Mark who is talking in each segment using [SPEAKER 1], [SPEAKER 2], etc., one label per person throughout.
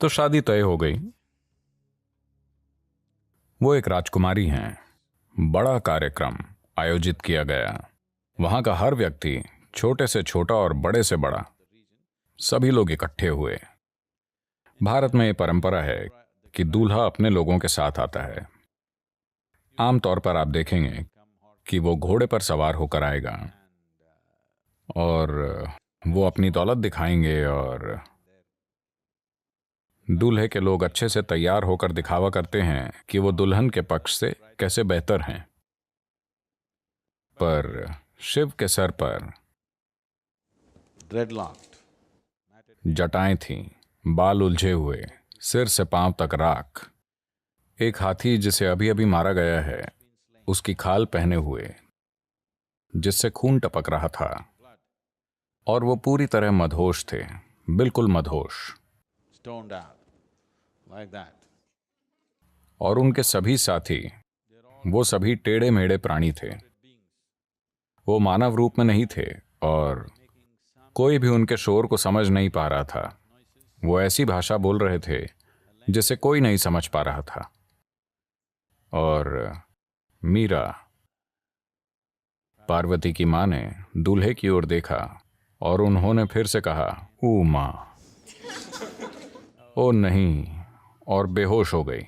[SPEAKER 1] तो शादी तय हो गई। वो एक राजकुमारी हैं। बड़ा कार्यक्रम आयोजित किया गया। वहां का हर व्यक्ति, छोटे से छोटा और बड़े से बड़ा, सभी लोग इकट्ठे हुए। भारत में ये परंपरा है कि दूल्हा अपने लोगों के साथ आता है। आमतौर पर आप देखेंगे कि वो घोड़े पर सवार होकर आएगा और वो अपनी दौलत दिखाएंगे और दूल्हे के लोग अच्छे से तैयार होकर दिखावा करते हैं कि वो दुल्हन के पक्ष से कैसे बेहतर हैं। पर शिव के सर पर जटाएं थीं, बाल उलझे हुए, सिर से पांव तक राख। एक हाथी जिसे अभी अभी मारा गया है, उसकी खाल पहने हुए, जिससे खून टपक रहा था। और वो पूरी तरह मदहोश थे, बिल्कुल मदहोश। और उनके सभी साथी, वो सभी टेढ़े मेढ़े प्राणी थे। वो मानव रूप में नहीं थे और कोई भी उनके शोर को समझ नहीं पा रहा था। वो ऐसी भाषा बोल रहे थे जिसे कोई नहीं समझ पा रहा था। और मीरा, पार्वती की मां, ने दूल्हे की ओर देखा और उन्होंने फिर से कहा, "ओ मां।" ओ नहीं, और बेहोश हो गई।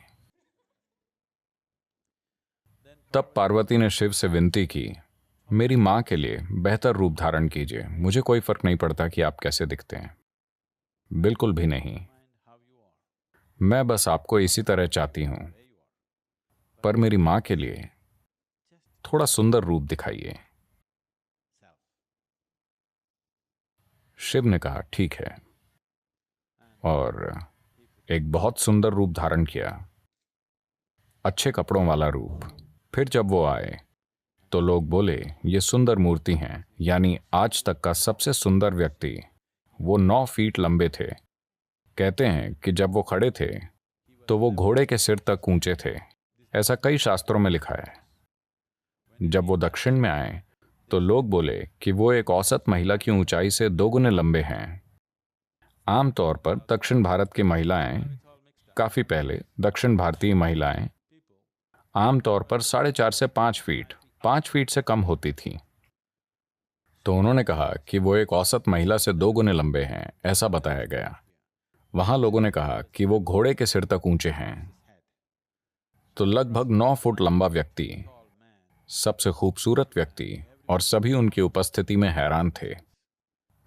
[SPEAKER 1] तब पार्वती ने शिव से विनती की, "मेरी मां के लिए बेहतर रूप धारण कीजिए। मुझे कोई फर्क नहीं पड़ता कि आप कैसे दिखते हैं, बिल्कुल भी नहीं। मैं बस आपको इसी तरह चाहती हूं। पर मेरी मां के लिए थोड़ा सुंदर रूप दिखाइए।" शिव ने कहा, "ठीक है।" और एक बहुत सुंदर रूप धारण किया, अच्छे कपड़ों वाला रूप। फिर जब वो आए तो लोग बोले, "ये सुंदर मूर्ति हैं।" यानी आज तक का सबसे सुंदर व्यक्ति। वो 9 फीट लंबे थे। कहते हैं कि जब वो खड़े थे तो वो घोड़े के सिर तक ऊंचे थे। ऐसा कई शास्त्रों में लिखा है। जब वो दक्षिण में आए तो लोग बोले कि वो एक औसत महिला की ऊंचाई से 2 गुने लंबे हैं। आमतौर पर दक्षिण भारत की महिलाएं, काफी पहले दक्षिण भारतीय महिलाएं आमतौर पर 4.5 से 5 फीट से कम होती थीं। तो उन्होंने कहा कि वो एक औसत महिला से 2 गुने लंबे हैं, ऐसा बताया गया। वहां लोगों ने कहा कि वो घोड़े के सिर तक ऊंचे हैं। तो लगभग 9 फुट लंबा व्यक्ति, सबसे खूबसूरत व्यक्ति, और सभी उनकी उपस्थिति में हैरान थे।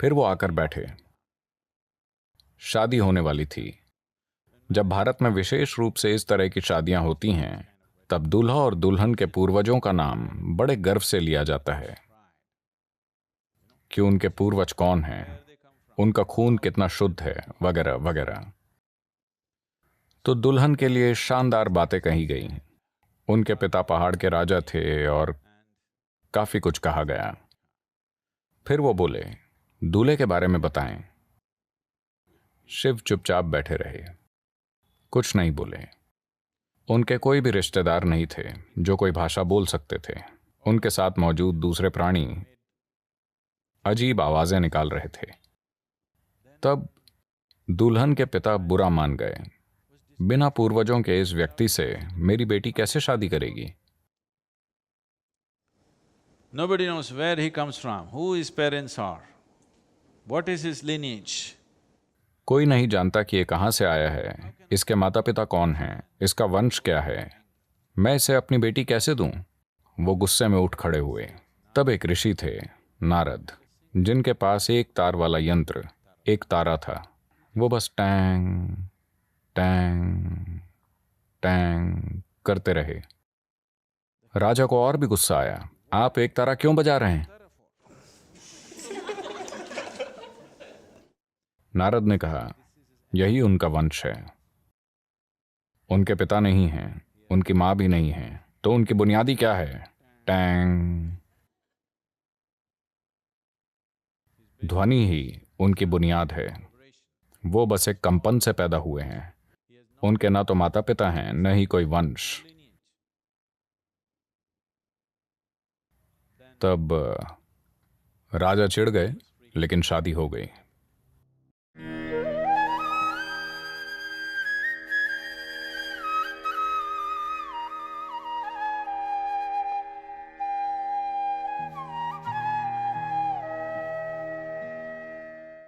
[SPEAKER 1] फिर वो आकर बैठे। शादी होने वाली थी। जब भारत में विशेष रूप से इस तरह की शादियां होती हैं, तब दूल्हा और दुल्हन के पूर्वजों का नाम बड़े गर्व से लिया जाता है कि उनके पूर्वज कौन हैं, उनका खून कितना शुद्ध है, वगैरह वगैरह। तो दुल्हन के लिए शानदार बातें कही गई। उनके पिता पहाड़ के राजा थे और काफी कुछ कहा गया। फिर वो बोले, "दूल्हे के बारे में बताएं।" शिव चुपचाप बैठे रहे, कुछ नहीं बोले। उनके कोई भी रिश्तेदार नहीं थे जो कोई भाषा बोल सकते थे। उनके साथ मौजूद दूसरे प्राणी अजीब आवाजें निकाल रहे थे। तब दुल्हन के पिता बुरा मान गए। बिना पूर्वजों के इस व्यक्ति से मेरी बेटी कैसे शादी करेगी?
[SPEAKER 2] Nobody knows where he comes from, who his parents are, what is his lineage.
[SPEAKER 1] कोई नहीं जानता कि ये कहां से आया है, इसके माता पिता कौन हैं, इसका वंश क्या है। मैं इसे अपनी बेटी कैसे दूं? वो गुस्से में उठ खड़े हुए। तब एक ऋषि थे, नारद, जिनके पास एक तार वाला यंत्र, एक तारा था। वो बस टैंग टैंग टैंग करते रहे। राजा को और भी गुस्सा आया। "आप एक तारा क्यों बजा रहे हैं?" नारद ने कहा, "यही उनका वंश है। उनके पिता नहीं हैं, उनकी मां भी नहीं है, तो उनकी बुनियादी क्या है?" टैंग। ध्वनि ही उनकी बुनियाद है। वो बस एक कंपन से पैदा हुए हैं। उनके ना तो माता पिता हैं, न ही कोई वंश। तब राजा चिढ़ गए, लेकिन शादी हो गई।